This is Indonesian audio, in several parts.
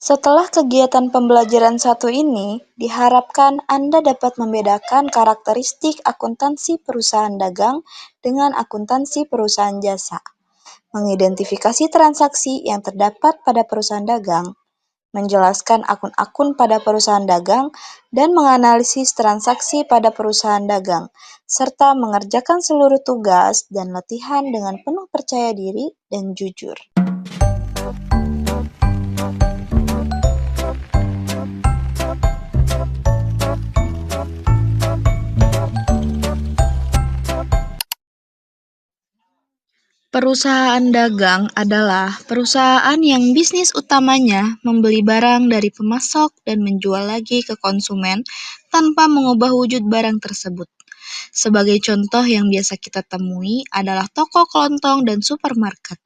Setelah kegiatan pembelajaran satu ini, diharapkan Anda dapat membedakan karakteristik akuntansi perusahaan dagang dengan akuntansi perusahaan jasa, mengidentifikasi transaksi yang terdapat pada perusahaan dagang, menjelaskan akun-akun pada perusahaan dagang, dan menganalisis transaksi pada perusahaan dagang, serta mengerjakan seluruh tugas dan latihan dengan penuh percaya diri dan jujur. Perusahaan dagang adalah perusahaan yang bisnis utamanya membeli barang dari pemasok dan menjual lagi ke konsumen tanpa mengubah wujud barang tersebut. Sebagai contoh yang biasa kita temui adalah toko kelontong dan supermarket.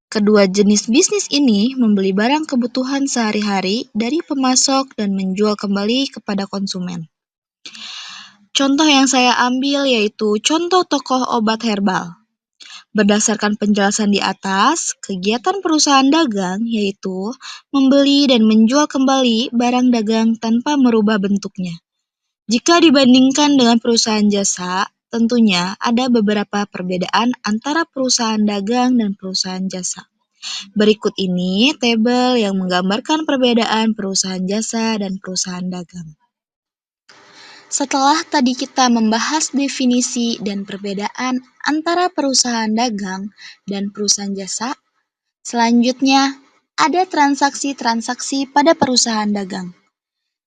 Kedua jenis bisnis ini membeli barang kebutuhan sehari-hari dari pemasok dan menjual kembali kepada konsumen. Contoh yang saya ambil yaitu contoh toko obat herbal. Berdasarkan penjelasan di atas, kegiatan perusahaan dagang yaitu membeli dan menjual kembali barang dagang tanpa merubah bentuknya. Jika dibandingkan dengan perusahaan jasa, tentunya ada beberapa perbedaan antara perusahaan dagang dan perusahaan jasa. Berikut ini tabel yang menggambarkan perbedaan perusahaan jasa dan perusahaan dagang. Setelah tadi kita membahas definisi dan perbedaan antara perusahaan dagang dan perusahaan jasa, selanjutnya ada transaksi-transaksi pada perusahaan dagang.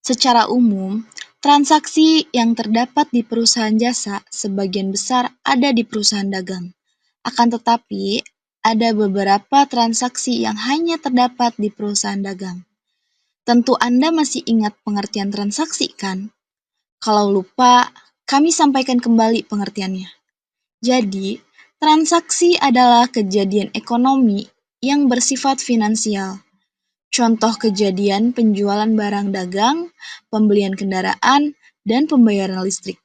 Secara umum, transaksi yang terdapat di perusahaan jasa sebagian besar ada di perusahaan dagang. Akan tetapi, ada beberapa transaksi yang hanya terdapat di perusahaan dagang. Tentu Anda masih ingat pengertian transaksi, kan? Kalau lupa, kami sampaikan kembali pengertiannya. Jadi, transaksi adalah kejadian ekonomi yang bersifat finansial. Contoh kejadian penjualan barang dagang, pembelian kendaraan, dan pembayaran listrik.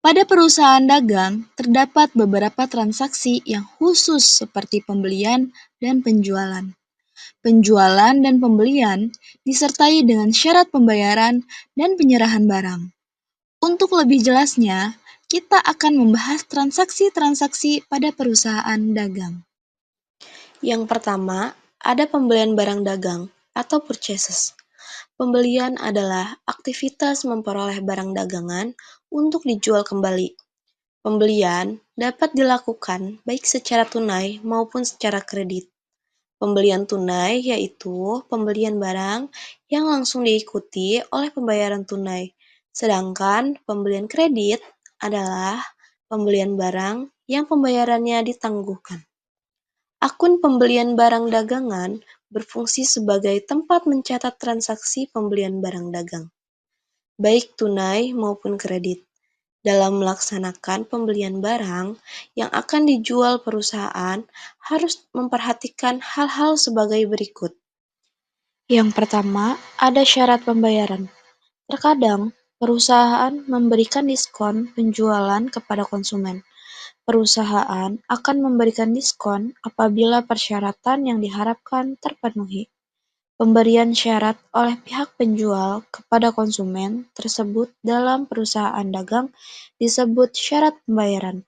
Pada perusahaan dagang, terdapat beberapa transaksi yang khusus seperti pembelian dan penjualan. Penjualan dan pembelian disertai dengan syarat pembayaran dan penyerahan barang. Untuk lebih jelasnya, kita akan membahas transaksi-transaksi pada perusahaan dagang. Yang pertama, ada pembelian barang dagang atau purchases. Pembelian adalah aktivitas memperoleh barang dagangan untuk dijual kembali. Pembelian dapat dilakukan baik secara tunai maupun secara kredit. Pembelian tunai yaitu pembelian barang yang langsung diikuti oleh pembayaran tunai. Sedangkan pembelian kredit adalah pembelian barang yang pembayarannya ditangguhkan. Akun pembelian barang dagangan berfungsi sebagai tempat mencatat transaksi pembelian barang dagang, baik tunai maupun kredit. Dalam melaksanakan pembelian barang yang akan dijual perusahaan harus memperhatikan hal-hal sebagai berikut. Yang pertama, ada syarat pembayaran. Terkadang, perusahaan memberikan diskon penjualan kepada konsumen. Perusahaan akan memberikan diskon apabila persyaratan yang diharapkan terpenuhi. Pemberian syarat oleh pihak penjual kepada konsumen tersebut dalam perusahaan dagang disebut syarat pembayaran.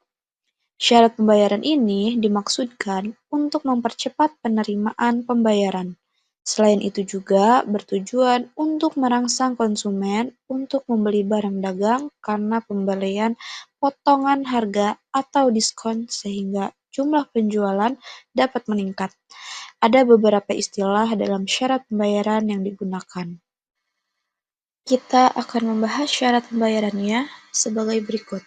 Syarat pembayaran ini dimaksudkan untuk mempercepat penerimaan pembayaran. Selain itu juga bertujuan untuk merangsang konsumen untuk membeli barang dagang karena pembelian potongan harga atau diskon sehingga jumlah penjualan dapat meningkat. Ada beberapa istilah dalam syarat pembayaran yang digunakan. Kita akan membahas syarat pembayarannya sebagai berikut.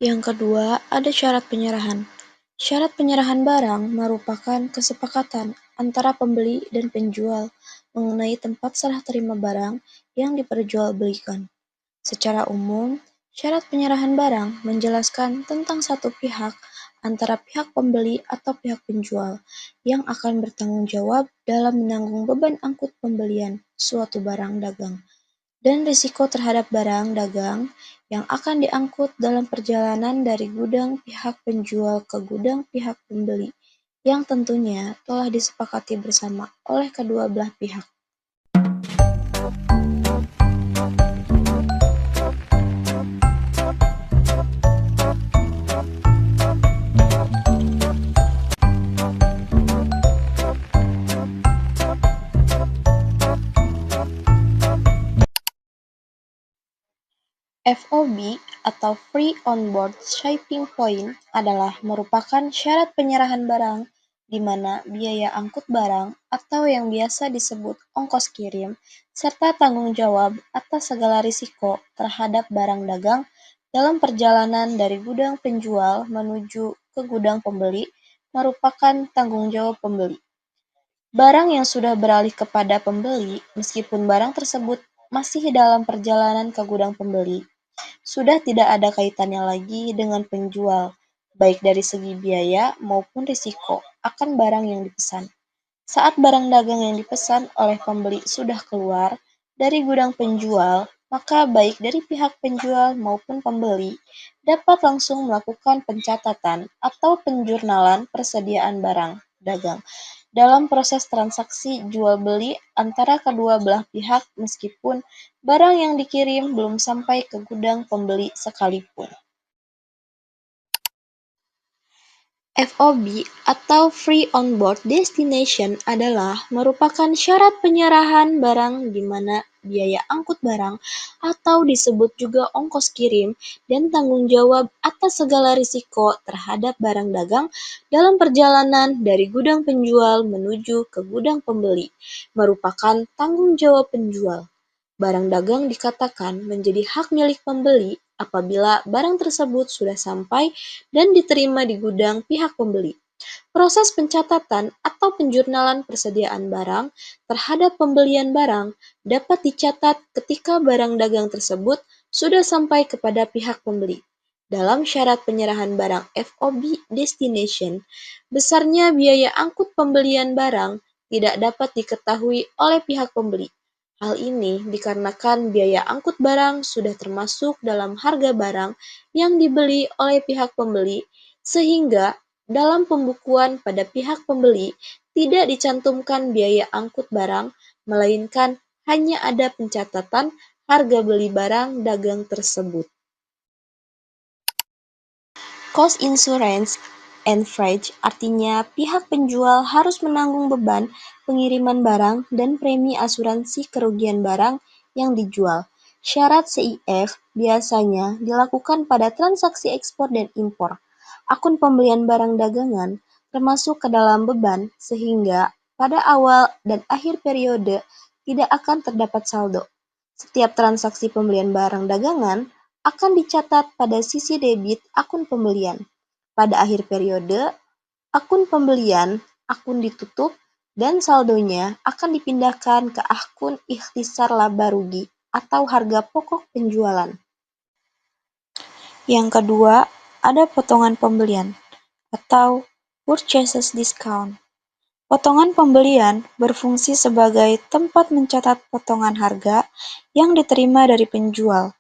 Yang kedua, ada syarat penyerahan. Syarat penyerahan barang merupakan kesepakatan antara pembeli dan penjual mengenai tempat serah terima barang yang diperjualbelikan. Secara umum, syarat penyerahan barang menjelaskan tentang satu pihak antara pihak pembeli atau pihak penjual yang akan bertanggung jawab dalam menanggung beban angkut pembelian suatu barang dagang dan risiko terhadap barang dagang yang akan diangkut dalam perjalanan dari gudang pihak penjual ke gudang pihak pembeli yang tentunya telah disepakati bersama oleh kedua belah pihak. FOB atau Free On Board Shipping Point adalah merupakan syarat penyerahan barang di mana biaya angkut barang atau yang biasa disebut ongkos kirim serta tanggung jawab atas segala risiko terhadap barang dagang dalam perjalanan dari gudang penjual menuju ke gudang pembeli merupakan tanggung jawab pembeli. Barang yang sudah beralih kepada pembeli, meskipun barang tersebut masih dalam perjalanan ke gudang pembeli, sudah tidak ada kaitannya lagi dengan penjual, baik dari segi biaya maupun risiko akan barang yang dipesan. Saat barang dagang yang dipesan oleh pembeli sudah keluar dari gudang penjual, maka baik dari pihak penjual maupun pembeli dapat langsung melakukan pencatatan atau penjurnalan persediaan barang dagang dalam proses transaksi jual beli antara kedua belah pihak meskipun barang yang dikirim belum sampai ke gudang pembeli sekalipun. FOB atau Free On Board Destination adalah merupakan syarat penyerahan barang di mana biaya angkut barang atau disebut juga ongkos kirim dan tanggung jawab atas segala risiko terhadap barang dagang dalam perjalanan dari gudang penjual menuju ke gudang pembeli merupakan tanggung jawab penjual. Barang dagang dikatakan menjadi hak milik pembeli apabila barang tersebut sudah sampai dan diterima di gudang pihak pembeli. Proses pencatatan atau penjurnalan persediaan barang terhadap pembelian barang dapat dicatat ketika barang dagang tersebut sudah sampai kepada pihak pembeli. Dalam syarat penyerahan barang FOB destination, besarnya biaya angkut pembelian barang tidak dapat diketahui oleh pihak pembeli. Hal ini dikarenakan biaya angkut barang sudah termasuk dalam harga barang yang dibeli oleh pihak pembeli, sehingga dalam pembukuan pada pihak pembeli tidak dicantumkan biaya angkut barang, melainkan hanya ada pencatatan harga beli barang dagang tersebut. Cost insurance and freight artinya pihak penjual harus menanggung beban pengiriman barang dan premi asuransi kerugian barang yang dijual. Syarat CIF biasanya dilakukan pada transaksi ekspor dan impor. Akun pembelian barang dagangan termasuk ke dalam beban sehingga pada awal dan akhir periode tidak akan terdapat saldo. Setiap transaksi pembelian barang dagangan akan dicatat pada sisi debit akun pembelian. Pada akhir periode, akun pembelian akun ditutup dan saldonya akan dipindahkan ke akun ikhtisar laba rugi atau harga pokok penjualan. Yang kedua, ada potongan pembelian atau purchases discount. Potongan pembelian berfungsi sebagai tempat mencatat potongan harga yang diterima dari penjual.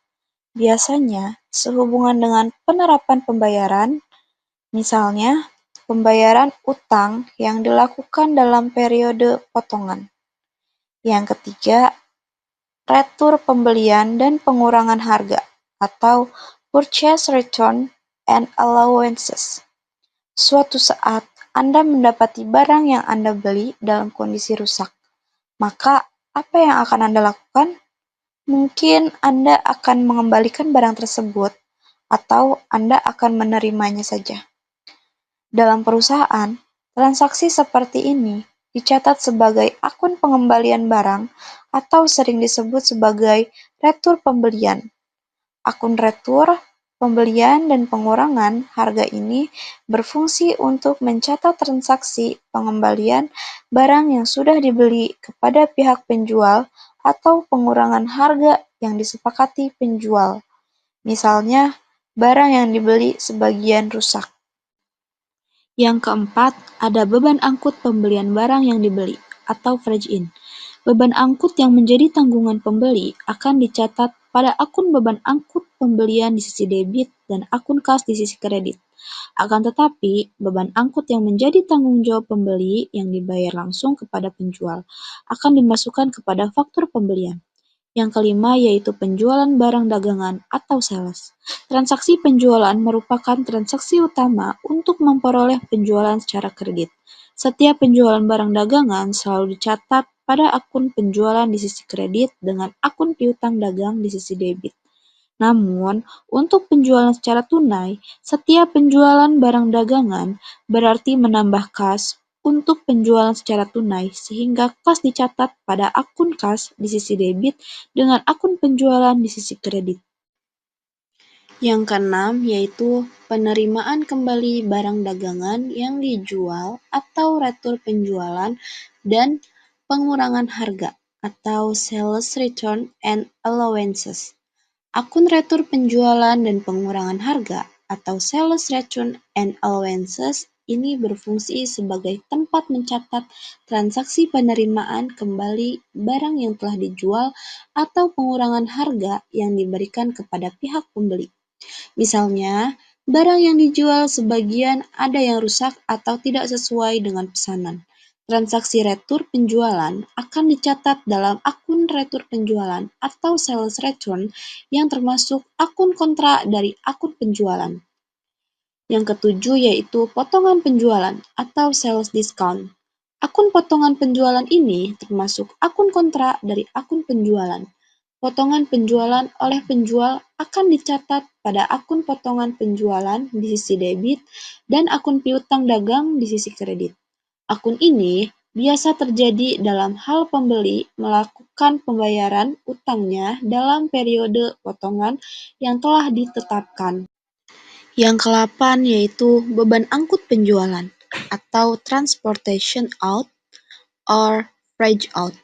Biasanya sehubungan dengan penerapan pembayaran, misalnya pembayaran utang yang dilakukan dalam periode potongan. Yang ketiga, retur pembelian dan pengurangan harga atau purchase return and allowances. Suatu saat Anda mendapati barang yang Anda beli dalam kondisi rusak. Maka, apa yang akan Anda lakukan? Mungkin Anda akan mengembalikan barang tersebut, atau Anda akan menerimanya saja. Dalam perusahaan, transaksi seperti ini dicatat sebagai akun pengembalian barang atau sering disebut sebagai retur pembelian. Akun retur Pembelian dan pengurangan harga ini berfungsi untuk mencatat transaksi pengembalian barang yang sudah dibeli kepada pihak penjual atau pengurangan harga yang disepakati penjual. Misalnya, barang yang dibeli sebagian rusak. Yang keempat, ada beban angkut pembelian barang yang dibeli atau freight-in. Beban angkut yang menjadi tanggungan pembeli akan dicatat pada akun beban angkut pembelian di sisi debit dan akun kas di sisi kredit. Akan tetapi, beban angkut yang menjadi tanggung jawab pembeli yang dibayar langsung kepada penjual akan dimasukkan kepada faktur pembelian. Yang kelima yaitu penjualan barang dagangan atau sales. Transaksi penjualan merupakan transaksi utama untuk memperoleh penjualan secara kredit. Setiap penjualan barang dagangan selalu dicatat pada akun penjualan di sisi kredit dengan akun piutang dagang di sisi debit. Namun, untuk penjualan secara tunai, setiap penjualan barang dagangan berarti menambah kas untuk penjualan secara tunai sehingga kas dicatat pada akun kas di sisi debit dengan akun penjualan di sisi kredit. Yang keenam yaitu penerimaan kembali barang dagangan yang dijual atau retur penjualan dan pengurangan harga atau sales return and allowances. Akun retur penjualan dan pengurangan harga atau sales return and allowances ini berfungsi sebagai tempat mencatat transaksi penerimaan kembali barang yang telah dijual atau pengurangan harga yang diberikan kepada pihak pembeli. Misalnya, barang yang dijual sebagian ada yang rusak atau tidak sesuai dengan pesanan. Transaksi retur penjualan akan dicatat dalam akun retur penjualan atau sales return yang termasuk akun kontra dari akun penjualan. Yang ketujuh yaitu potongan penjualan atau sales discount. Akun potongan penjualan ini termasuk akun kontra dari akun penjualan. Potongan penjualan oleh penjual akan dicatat pada akun potongan penjualan di sisi debit dan akun piutang dagang di sisi kredit. Akun ini biasa terjadi dalam hal pembeli melakukan pembayaran utangnya dalam periode potongan yang telah ditetapkan. Yang ke-8 yaitu beban angkut penjualan atau transportation out or freight out.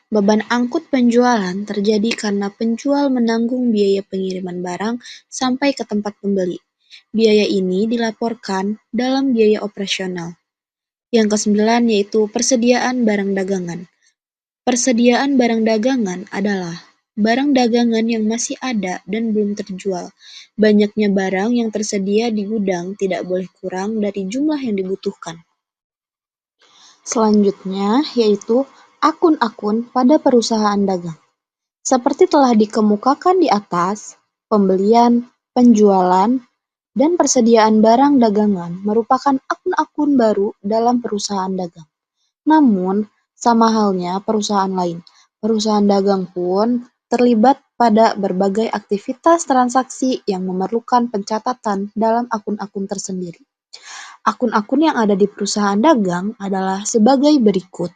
Beban angkut penjualan terjadi karena penjual menanggung biaya pengiriman barang sampai ke tempat pembeli. Biaya ini dilaporkan dalam biaya operasional. Yang ke-9 yaitu persediaan barang dagangan. Persediaan barang dagangan adalah barang dagangan yang masih ada dan belum terjual. Banyaknya barang yang tersedia di gudang tidak boleh kurang dari jumlah yang dibutuhkan. Selanjutnya yaitu akun-akun pada perusahaan dagang. Seperti telah dikemukakan di atas, pembelian, penjualan, dan persediaan barang dagangan merupakan akun-akun baru dalam perusahaan dagang. Namun, sama halnya perusahaan lain, perusahaan dagang pun terlibat pada berbagai aktivitas transaksi yang memerlukan pencatatan dalam akun-akun tersendiri. Akun-akun yang ada di perusahaan dagang adalah sebagai berikut.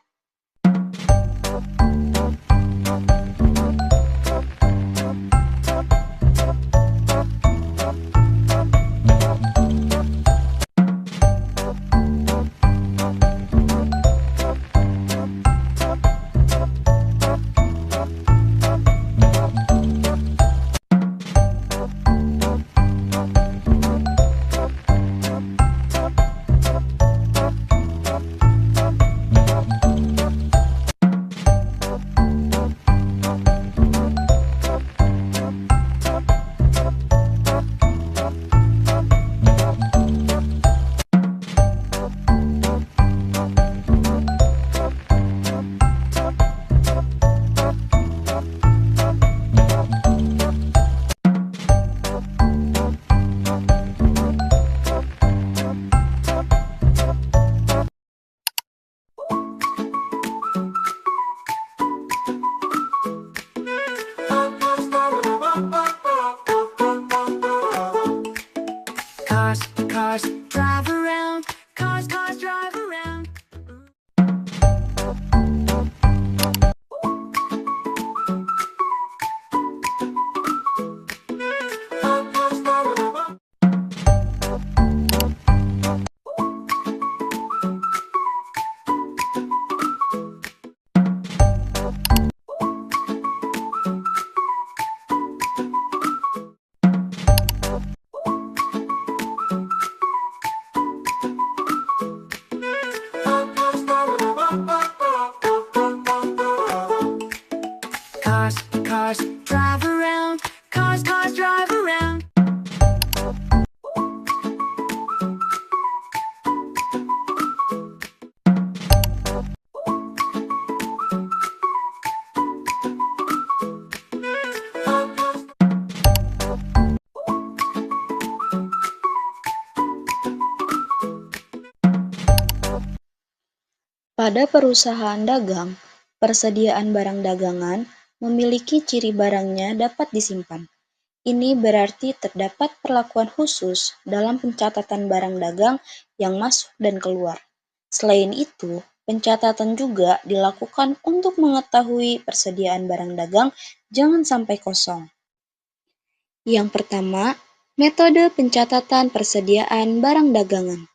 Pada perusahaan dagang, persediaan barang dagangan memiliki ciri barangnya dapat disimpan. Ini berarti terdapat perlakuan khusus dalam pencatatan barang dagang yang masuk dan keluar. Selain itu, pencatatan juga dilakukan untuk mengetahui persediaan barang dagang jangan sampai kosong. Yang pertama, metode pencatatan persediaan barang dagangan.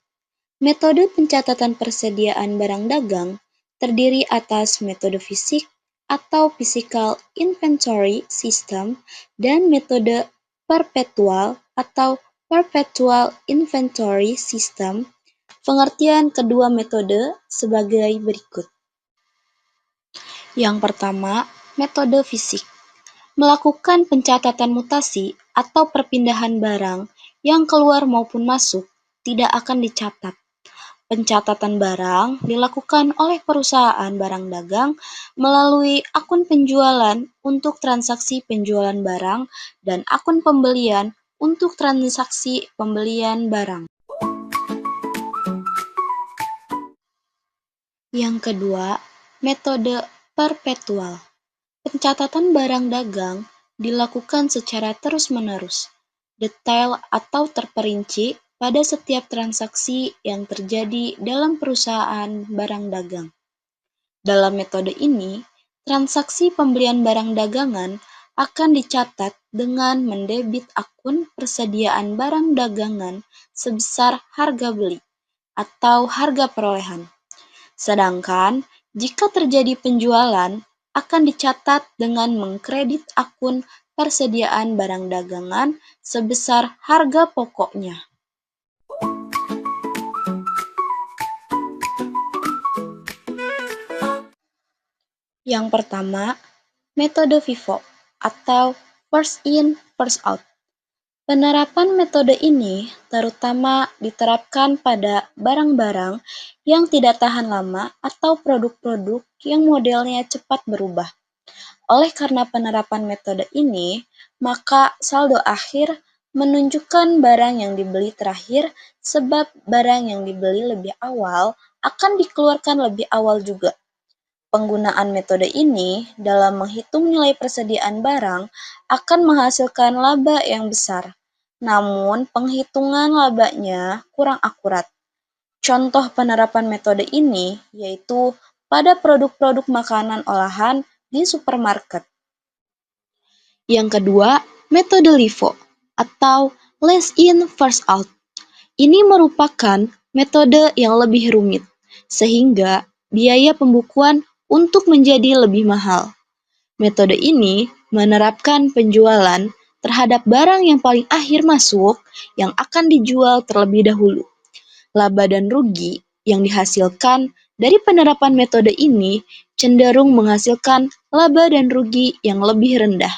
Metode pencatatan persediaan barang dagang terdiri atas metode fisik atau physical inventory system dan metode perpetual atau perpetual inventory system. Pengertian kedua metode sebagai berikut. Yang pertama, metode fisik. Melakukan pencatatan mutasi atau perpindahan barang yang keluar maupun masuk tidak akan dicatat. Pencatatan barang dilakukan oleh perusahaan barang dagang melalui akun penjualan untuk transaksi penjualan barang dan akun pembelian untuk transaksi pembelian barang. Yang kedua, metode perpetual. Pencatatan barang dagang dilakukan secara terus-menerus, detail atau terperinci pada setiap transaksi yang terjadi dalam perusahaan barang dagang. Dalam metode ini, transaksi pembelian barang dagangan akan dicatat dengan mendebit akun persediaan barang dagangan sebesar harga beli atau harga perolehan. Sedangkan jika terjadi penjualan, akan dicatat dengan mengkredit akun persediaan barang dagangan sebesar harga pokoknya. Yang pertama, metode FIFO atau first in, first out. Penerapan metode ini terutama diterapkan pada barang-barang yang tidak tahan lama atau produk-produk yang modelnya cepat berubah. Oleh karena penerapan metode ini, maka saldo akhir menunjukkan barang yang dibeli terakhir sebab barang yang dibeli lebih awal akan dikeluarkan lebih awal juga. Penggunaan metode ini dalam menghitung nilai persediaan barang akan menghasilkan laba yang besar. Namun, penghitungan labanya kurang akurat. Contoh penerapan metode ini yaitu pada produk-produk makanan olahan di supermarket. Yang kedua, metode LIFO atau last in, first out. Ini merupakan metode yang lebih rumit, sehingga biaya pembukuan untuk menjadi lebih mahal. Metode ini menerapkan penjualan terhadap barang yang paling akhir masuk yang akan dijual terlebih dahulu. Laba dan rugi yang dihasilkan dari penerapan metode ini cenderung menghasilkan laba dan rugi yang lebih rendah.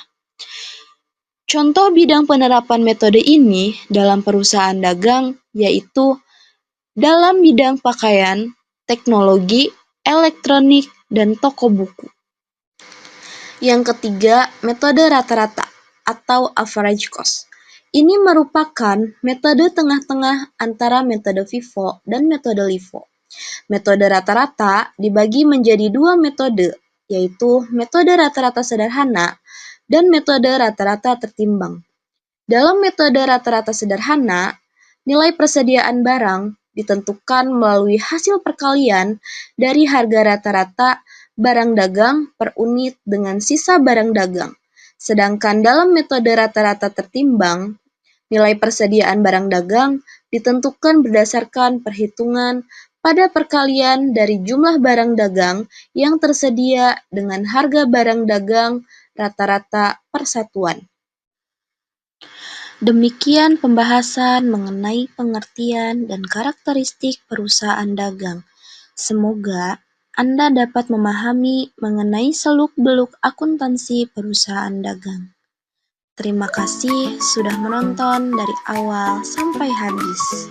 Contoh bidang penerapan metode ini dalam perusahaan dagang yaitu dalam bidang pakaian, teknologi, elektronik, dan toko buku. Yang ketiga, metode rata-rata atau average cost. Ini merupakan metode tengah-tengah antara metode FIFO dan metode LIFO. Metode rata-rata dibagi menjadi dua metode, yaitu metode rata-rata sederhana dan metode rata-rata tertimbang. Dalam metode rata-rata sederhana, nilai persediaan barang ditentukan melalui hasil perkalian dari harga rata-rata barang dagang per unit dengan sisa barang dagang. Sedangkan dalam metode rata-rata tertimbang, nilai persediaan barang dagang ditentukan berdasarkan perhitungan pada perkalian dari jumlah barang dagang yang tersedia dengan harga barang dagang rata-rata per satuan. Demikian pembahasan mengenai pengertian dan karakteristik perusahaan dagang. Semoga Anda dapat memahami mengenai seluk-beluk akuntansi perusahaan dagang. Terima kasih sudah menonton dari awal sampai habis.